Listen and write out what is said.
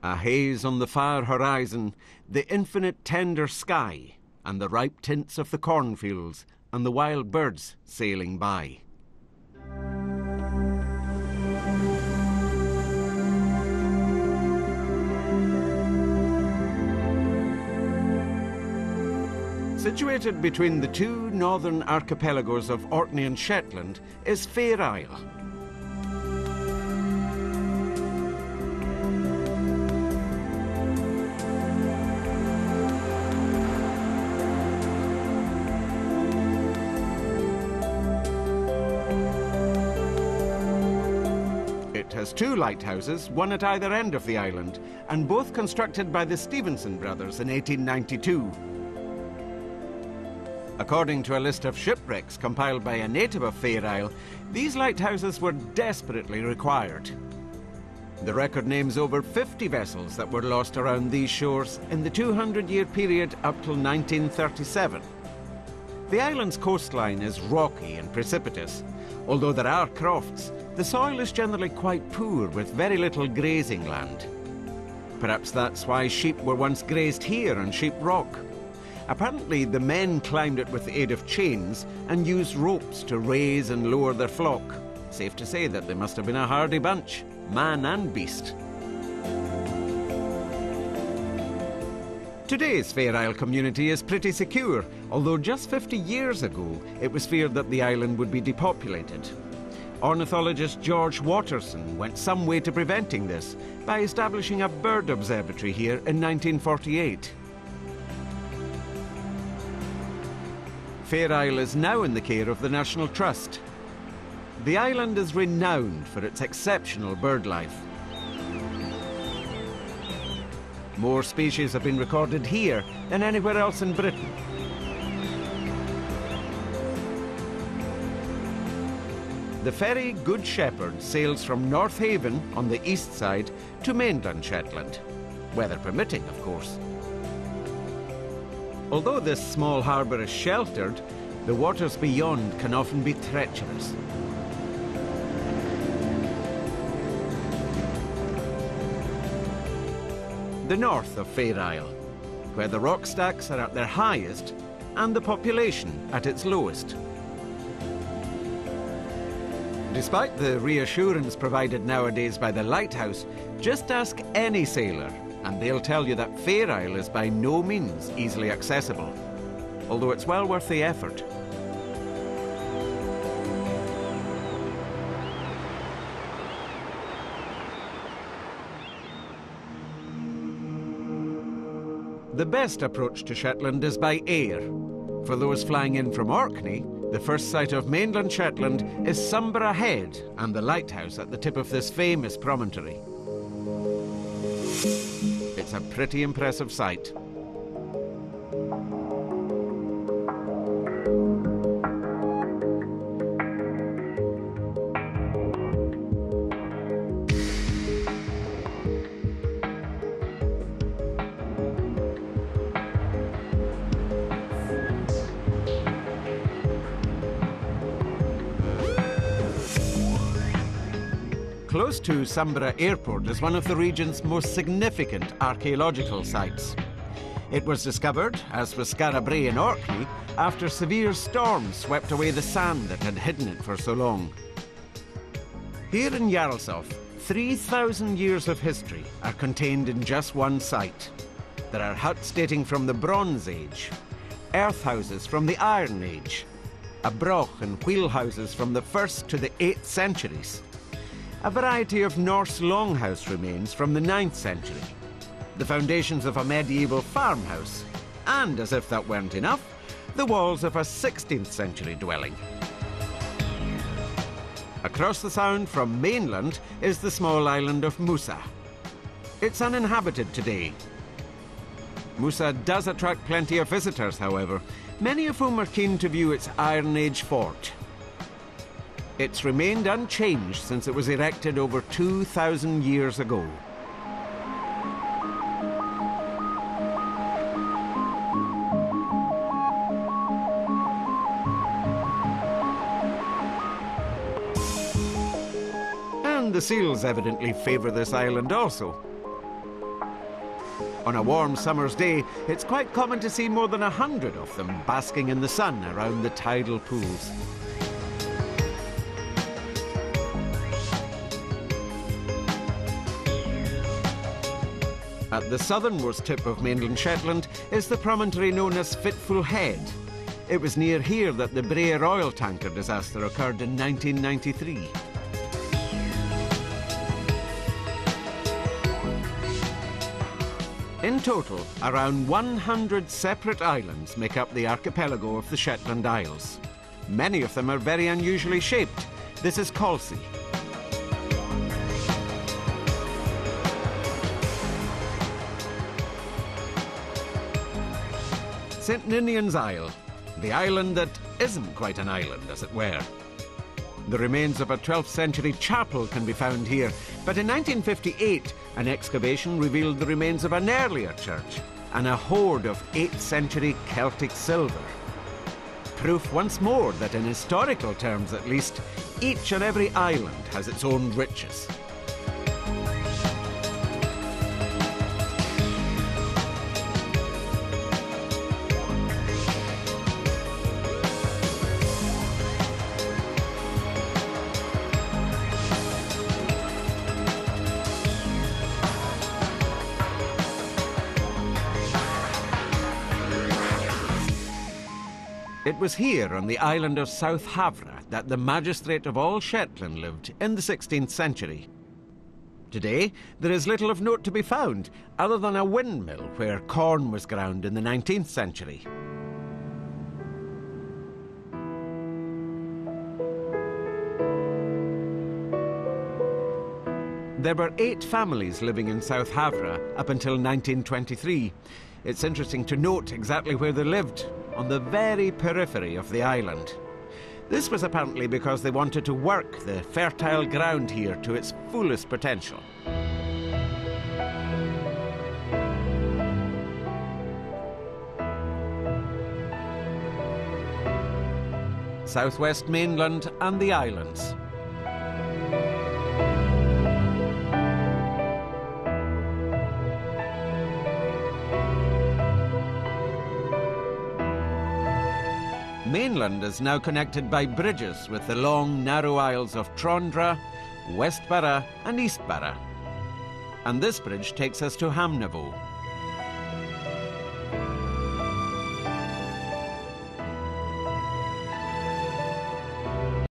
A haze on the far horizon, the infinite tender sky, and the ripe tints of the cornfields, and the wild birds sailing by. Situated between the two northern archipelagos of Orkney and Shetland is Fair Isle. It has two lighthouses, one at either end of the island, and both constructed by the Stevenson brothers in 1892. According to a list of shipwrecks compiled by a native of Fair Isle, these lighthouses were desperately required. The record names over 50 vessels that were lost around these shores in the 200-year period up till 1937. The island's coastline is rocky and precipitous. Although there are crofts, the soil is generally quite poor with very little grazing land. Perhaps that's why sheep were once grazed here on Sheep Rock. Apparently, the men climbed it with the aid of chains and used ropes to raise and lower their flock. Safe to say that they must have been a hardy bunch, man and beast. Today's Fair Isle community is pretty secure, although just 50 years ago it was feared that the island would be depopulated. Ornithologist George Watterson went some way to preventing this by establishing a bird observatory here in 1948. Fair Isle is now in the care of the National Trust. The island is renowned for its exceptional bird life. More species have been recorded here than anywhere else in Britain. The ferry Good Shepherd sails from North Haven on the east side to mainland Shetland, weather permitting, of course. Although this small harbour is sheltered, the waters beyond can often be treacherous. The north of Fair Isle, where the rock stacks are at their highest and the population at its lowest. Despite the reassurance provided nowadays by the lighthouse, just ask any sailor and they'll tell you that Fair Isle is by no means easily accessible, although it's well worth the effort. The best approach to Shetland is by air. For those flying in from Orkney, the first sight of mainland Shetland is Sombra Head and the lighthouse at the tip of this famous promontory. It's a pretty impressive sight. Close to Sombra Airport is one of the region's most significant archaeological sites. It was discovered, as was Skara Brae in Orkney, after severe storms swept away the sand that had hidden it for so long. Here in Jarlshof, 3,000 years of history are contained in just one site. There are huts dating from the Bronze Age, earth houses from the Iron Age, a broch and wheel houses from the 1st to the 8th centuries, a variety of Norse longhouse remains from the 9th century, the foundations of a medieval farmhouse, and, as if that weren't enough, the walls of a 16th century dwelling. Across the sound from mainland is the small island of Musa. It's uninhabited today. Musa does attract plenty of visitors, however, many of whom are keen to view its Iron Age fort. It's remained unchanged since it was erected over 2,000 years ago. And the seals evidently favour this island also. On a warm summer's day, it's quite common to see more than 100 of them basking in the sun around the tidal pools. At the southernmost tip of mainland Shetland is the promontory known as Fitful Head. It was near here that the Bray oil tanker disaster occurred in 1993. In total, around 100 separate islands make up the archipelago of the Shetland Isles. Many of them are very unusually shaped. This is Colsey. St Ninian's Isle, the island that isn't quite an island, as it were. The remains of a 12th century chapel can be found here, but in 1958 an excavation revealed the remains of an earlier church and a hoard of 8th century Celtic silver. Proof once more that, in historical terms at least, each and every island has its own riches. It was here on the island of South Havre that the magistrate of all Shetland lived in the 16th century. Today, there is little of note to be found, other than a windmill where corn was ground in the 19th century. There were 8 families living in South Havre up until 1923. It's interesting to note exactly where they lived, on the very periphery of the island. This was apparently because they wanted to work the fertile ground here to its fullest potential. Southwest mainland and the islands. Mainland is now connected by bridges with the long, narrow isles of Trondra, Westbarra and Eastbarra. And this bridge takes us to Hamnavo.